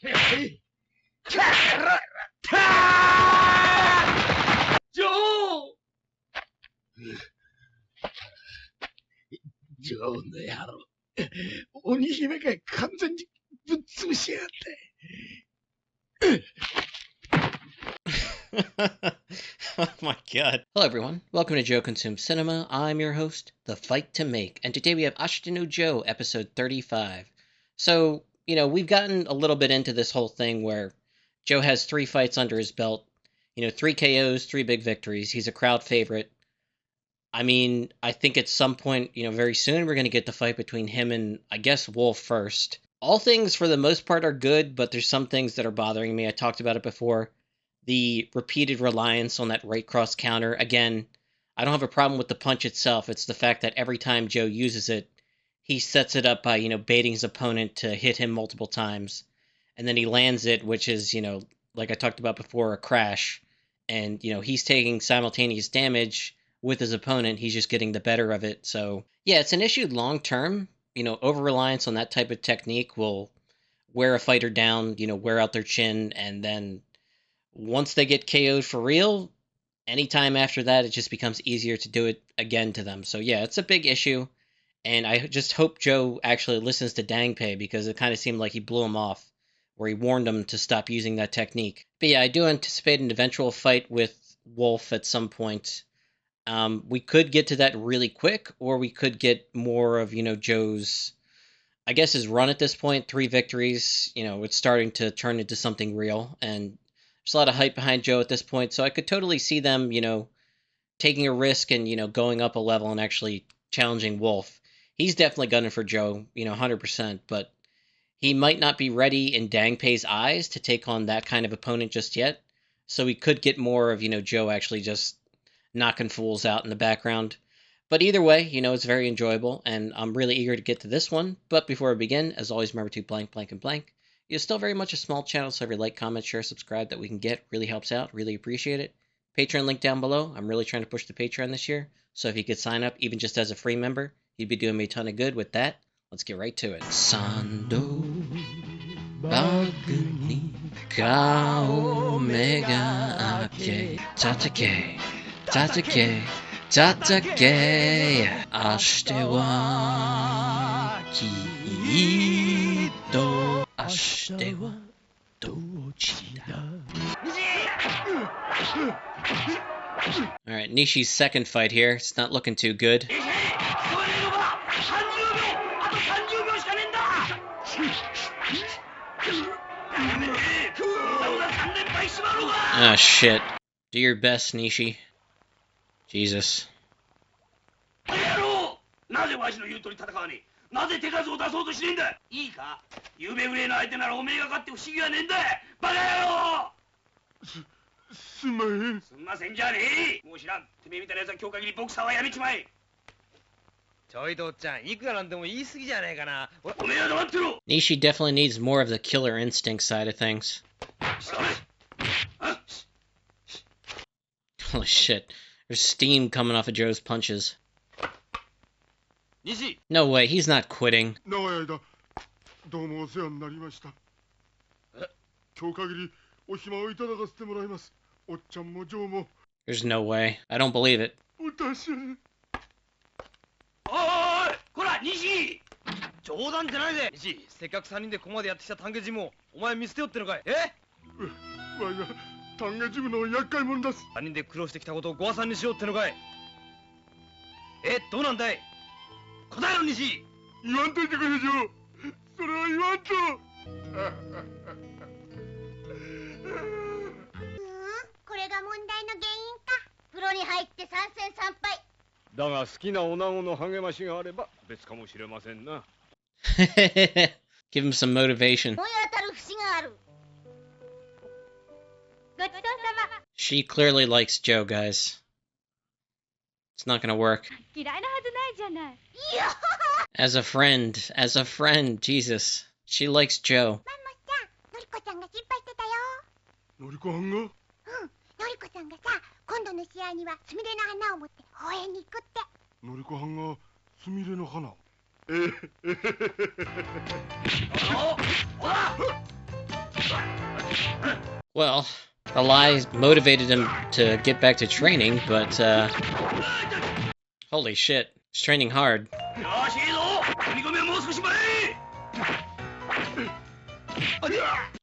Joe! Joe の野郎。鬼姫が完全にぶっ潰しやがって。Oh my god. Hello everyone, welcome to Joe Consumes Cinema. I'm your host, The Fight to Make, and today we have Ashita no Joe, episode 35. So, we've gotten a little bit into this whole thing where Joe has 3 fights under his belt, 3 KOs, 3 big victories. He's a crowd favorite. I mean, I think at some point, very soon we're going to get the fight between him and, I guess, Wolf first. All things, for the most part, are good, but there's some things that are bothering me. I talked about it before. The repeated reliance on that right cross counter. Again, I don't have a problem with the punch itself. It's the fact that every time Joe uses it, he sets it up by, baiting his opponent to hit him multiple times. And then he lands it, which is, like I talked about before, a crash. And, he's taking simultaneous damage with his opponent. He's just getting the better of it. So, yeah, it's an issue long term. Over-reliance on that type of technique will wear a fighter down, wear out their chin, and then once they get KO'd for real, anytime after that, it just becomes easier to do it again to them. So yeah, it's a big issue, and I just hope Joe actually listens to Dangpei, because it kind of seemed like he blew him off, where he warned him to stop using that technique. But yeah, I do anticipate an eventual fight with Wolf at some point. We could get to that really quick, or we could get more of, Joe's, I guess, his run at this point, 3 victories. It's starting to turn into something real, and there's a lot of hype behind Joe at this point, so I could totally see them, taking a risk and, going up a level and actually challenging Wolf. He's definitely gunning for Joe, 100%, but he might not be ready in Dangpei's eyes to take on that kind of opponent just yet, so we could get more of, Joe actually just knocking fools out in the background. But either way, it's very enjoyable, and I'm really eager to get to this one. But before we begin, as always, remember to blank, blank, and blank. It's still very much a small channel, so every like, comment, share, subscribe that we can get really helps out. Really appreciate it. Patreon link down below. I'm really trying to push the Patreon this year, so if you could sign up, even just as a free member, you'd be doing me a ton of good. With that, let's get right to it. Sando bagni kao mega ake tatake tatake tatake ashite wa kiito ashite wa Alright, Nishi's second fight here. It's not looking too good. Ah, shit. Do your best, Nishi. Jesus. なぜわしの言う通り戦わねえ。なぜ手数を出そうとしねえんだ。いいか、ゆうべ憂いの相手ならおめえが勝って不思議はねえんだ。バカ野郎。すんません。すんませんじゃねえ。もう知らん。てめえみたいなやつは今日限りボクサーはやめちまえ。ちょいとおっちゃん、いくらなんでも言い過ぎじゃねえかな。おめえは黙ってろ。Nishi definitely needs more of the killer instinct side of things. Holy shit. There's steam coming off of Joe's punches. No way, he's not quitting. There's no way. I don't believe it. おい、こら、西。冗談じゃないぜ。西、せっかく3人でここまでやってきた丹下ジムをお前見捨てよってのかい。わいは丹下ジムの厄介者です。3人で苦労してきたことをご破算にしようってのかい。どうなんだい。答えろ、西。言わんといてくれ、ジョー。それは言わんと。これが問題の原因か。プロに入って3戦3敗。だが好きな女子の励ましがあれば別かもしれませんな。Give him some motivation. 思い当たる節がある。ごちそうさま。She clearly likes Joe, guys. It's not gonna work. 嫌いなはずないじゃない。いや As a friend, Jesus. She likes Joe. ママさん、のりこちゃんが心配してたよ。のりこはんが？のりこさんがさ、今度の試合にはスミレの花を持って応援に行くって。のりこはんがスミレの花を。ほら Well, the lie motivated him to get back to training, but, holy shit. He's training hard.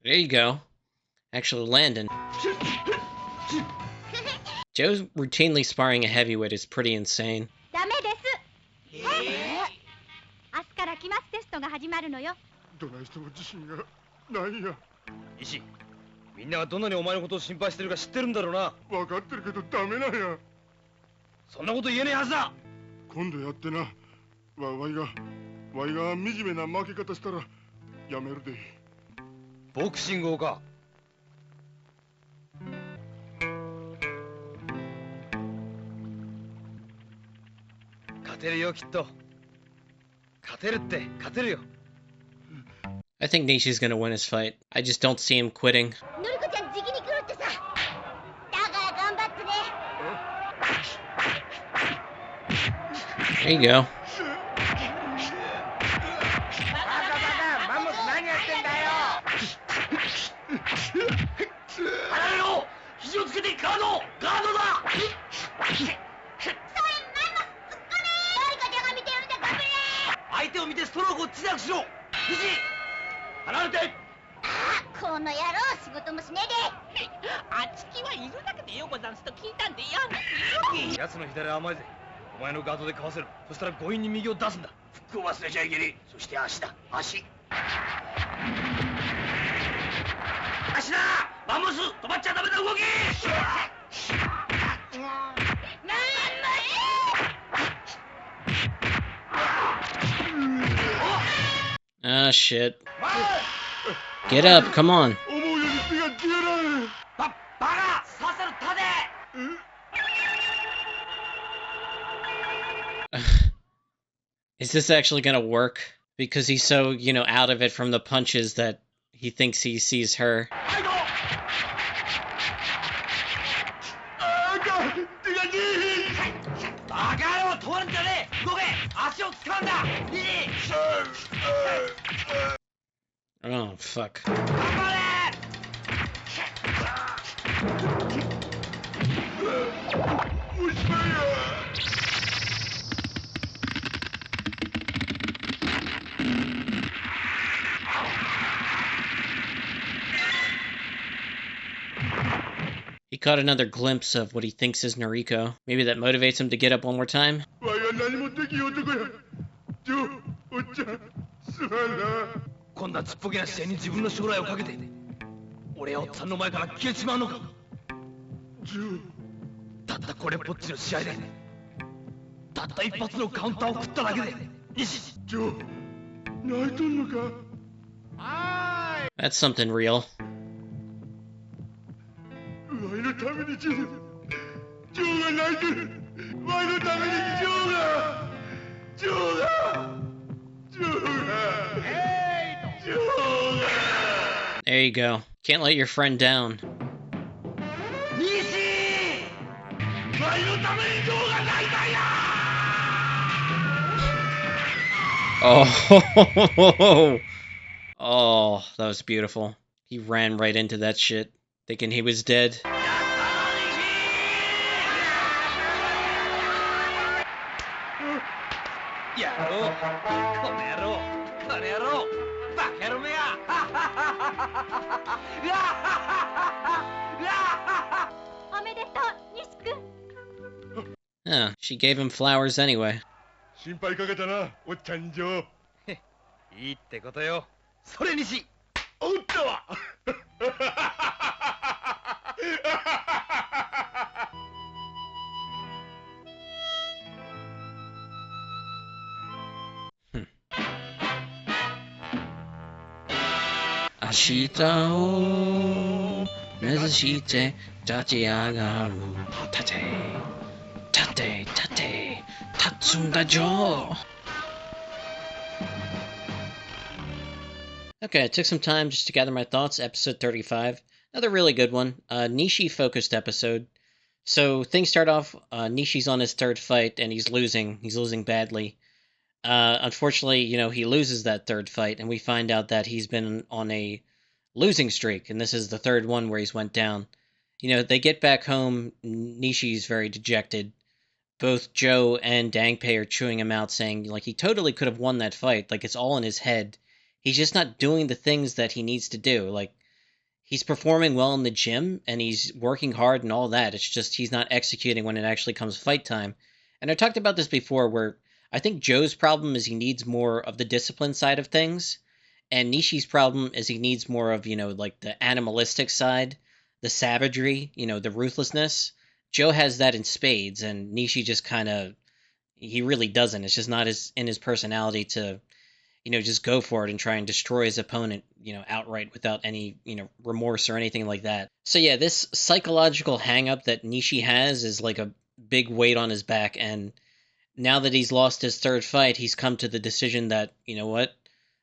There you go. Actually landing. Joe's routinely sparring a heavyweight is pretty insane. ダメです。明日から期末テストが始まるのよ。どないしても自信がないや。西、みんながどんなにお前のことを心配してるか知ってるんだろうな。分かってるけどダメなんや。そんなこと言えねえはずだ。今度やってな。わいが惨めな負け方したらやめるで。ボクシングをか。勝てるよきっと。勝てるって勝てるよ。I think Nishi's gonna win his fight. I just don't see him quitting. のりこちゃんじきに来るってさ。だから頑張ってね。There you go. マンモス何やってんだよ。離れろ。肘をつけてガードだ。それマンモス突っ込め。のりこちゃんが見てるんだ、頑張れ。相手を見てストロークを小さくしろ。西、離れて。この野郎、仕事もしねえで。あちきはいるだけでよござんすと聞いたんでやん。奴の左甘いぜ。お前のガードでかわせる。そしたら強引に右を出すんだ。フックを忘れちゃいけねえ。そして足だ、足。足だ。マンモス、止まっちゃダメだ、動き。Ah, shit. Get up, come on. 思うように手が出られん。バカ、させるたで。Is this actually gonna work? Because he's so, out of it from the punches that he thinks he sees her. 手が出えへん。バカ野郎、止まるんじゃねえ。動け、足を掴んだ。Oh, fuck. 頑張れ。おしまいや。He caught another glimpse of what he thinks is Noriko. Maybe that motivates him to get up one more time? わいは何もできん男や。ジョー、おっちゃん、すまんな。こんなちっぽけな試合に自分の将来をかけて俺やおっさんの前から消えちまうのか。ジョー、たったこれっぽっちの試合でたった一発のカウンターを食っただけで西。ジョー、泣いとんのか。 That's something real. わいのためにジョーが泣いてる。わいのためにジョーが。There you go. Can't let your friend down. 西、わいのためにジョーが泣いたんや。 Oh, oh, that was beautiful. He ran right into that shit, thinking he was dead. やろうこの野郎バカ野郎めや。おめでとう、西君。Yeah, she gave him flowers anyway. 心配かけたな、おっちゃんジョー。いいってことよ。それ西。おったわ。明日を目指して立ち上がる。立て立つんだジョー。Okay, I took some time just to gather my thoughts. Episode 35. Another really good one. Nishi-focused episode. So things start off, Nishi's on his third fight, and he's losing. He's losing badly. Unfortunately, he loses that third fight, and we find out that he's been on a losing streak, and this is the third one where he's went down. They get back home. Nishi's very dejected. Both Joe and Dangpei are chewing him out, saying like he totally could have won that fight. Like it's all in his head. He's just not doing the things that he needs to do. Like he's performing well in the gym and he's working hard and all that. It's just he's not executing when it actually comes fight time. And I talked about this before where I think Joe's problem is he needs more of the discipline side of things. And Nishi's problem is he needs more of, like the animalistic side, the savagery, the ruthlessness. Joe has that in spades, and Nishi just kind of, he really doesn't. It's just not in his personality to, just go for it and try and destroy his opponent, outright without any, remorse or anything like that. So yeah, this psychological hang-up that Nishi has is like a big weight on his back, and now that he's lost his third fight, he's come to the decision that, you know what,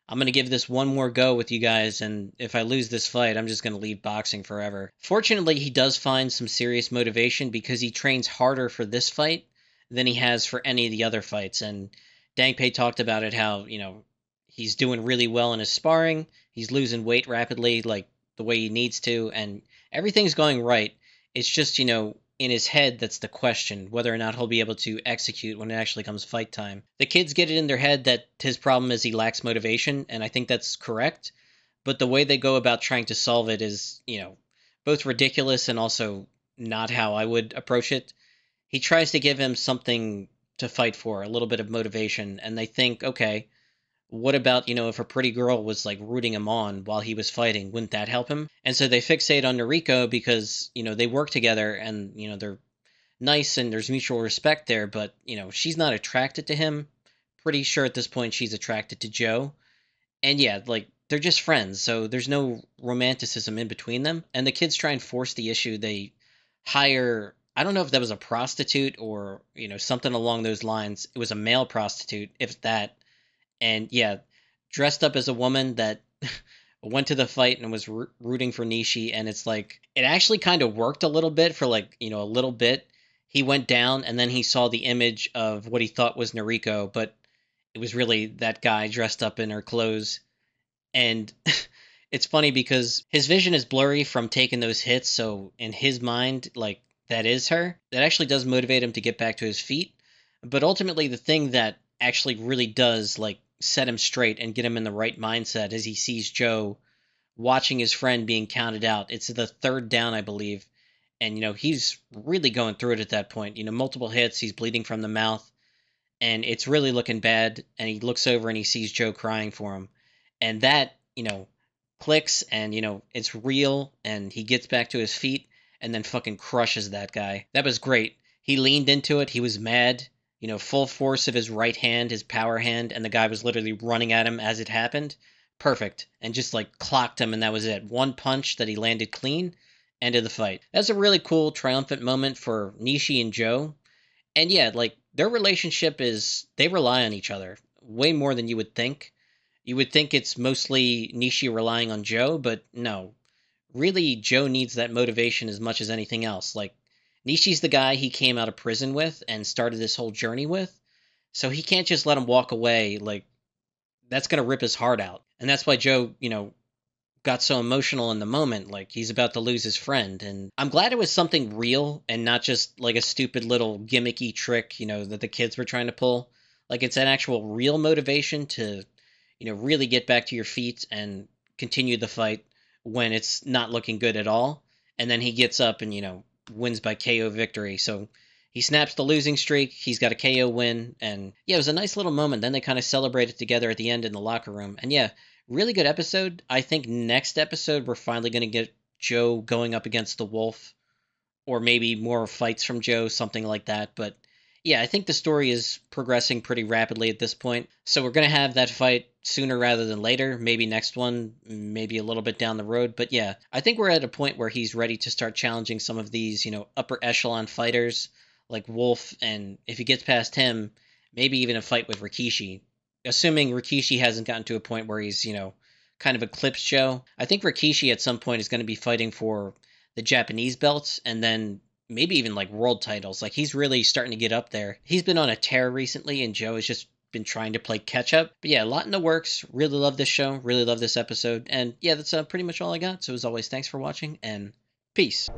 I'm going to give this one more go with you guys, and if I lose this fight, I'm just going to leave boxing forever. Fortunately, he does find some serious motivation because he trains harder for this fight than he has for any of the other fights, and Dangpei talked about it, how, he's doing really well in his sparring, he's losing weight rapidly, like the way he needs to, and everything's going right. It's just, in his head that's the question, whether or not he'll be able to execute when it actually comes fight time. The kids get it in their head that his problem is he lacks motivation, and I think that's correct, but the way they go about trying to solve it is, both ridiculous and also not how I would approach it. He tries to give him something to fight for, a little bit of motivation, and they think, okay, what about, if a pretty girl was like rooting him on while he was fighting, wouldn't that help him? And so they fixate on Noriko because, they work together and, they're nice and there's mutual respect there, but, she's not attracted to him. Pretty sure at this point she's attracted to Joe. And yeah, like, they're just friends, so there's no romanticism in between them. And the kids try and force the issue. They hire, I don't know if that was a prostitute or, something along those lines. It was a male prostitute, if that. And yeah, dressed up as a woman that went to the fight and was rooting for Nishi, and it's like, it actually kind of worked a little bit for like, a little bit. He went down and then he saw the image of what he thought was Noriko, but it was really that guy dressed up in her clothes. And it's funny because his vision is blurry from taking those hits, so in his mind, like, that is her. That actually does motivate him to get back to his feet. But ultimately, the thing that actually really does, like, set him straight and get him in the right mindset as he sees Joe watching his friend being counted out. It's the third down, I believe. And, he's really going through it at that point. Multiple hits, he's bleeding from the mouth, and it's really looking bad. And he looks over and he sees Joe crying for him. And that, clicks and, it's real, and he gets back to his feet and then fucking crushes that guy. That was great. He leaned into it. He was mad. Full force of his right hand, his power hand, and the guy was literally running at him as it happened. Perfect. And just, like, clocked him, and that was it. One punch that he landed clean, end of the fight. That's a really cool, triumphant moment for Nishi and Joe. And yeah, like, their relationship is, they rely on each other way more than you would think. You would think it's mostly Nishi relying on Joe, but no. Really, Joe needs that motivation as much as anything else. Like, Nishi's the guy he came out of prison with and started this whole journey with, so he can't just let him walk away. Like, that's going to rip his heart out. And that's why Joe, got so emotional in the moment, like he's about to lose his friend. And I'm glad it was something real and not just like a stupid little gimmicky trick, that the kids were trying to pull. Like, it's an actual real motivation to, really get back to your feet and continue the fight when it's not looking good at all. And then he gets up and, wins by KO victory. So he snaps the losing streak. He's got a KO win. And yeah, it was a nice little moment. Then they kind of celebrated together at the end in the locker room. And yeah, really good episode. I think next episode we're finally going to get Joe going up against the Wolf, or maybe more fights from Joe, something like that. But yeah, I think the story is progressing pretty rapidly at this point. So we're going to have that fight sooner rather than later. Maybe next one, maybe a little bit down the road. But yeah, I think we're at a point where he's ready to start challenging some of these, upper echelon fighters like Wolf. And if he gets past him, maybe even a fight with Rikishi. Assuming Rikishi hasn't gotten to a point where he's, kind of eclipsed Joe. I think Rikishi at some point is going to be fighting for the Japanese belts and then maybe even like world titles. Like, he's really starting to get up there. He's been on a tear recently, and Joe is just been trying to play catch up. But yeah, a lot in the works. Really love this show. Really love this episode. And yeah, that's pretty much all I got. So as always, thanks for watching and peace.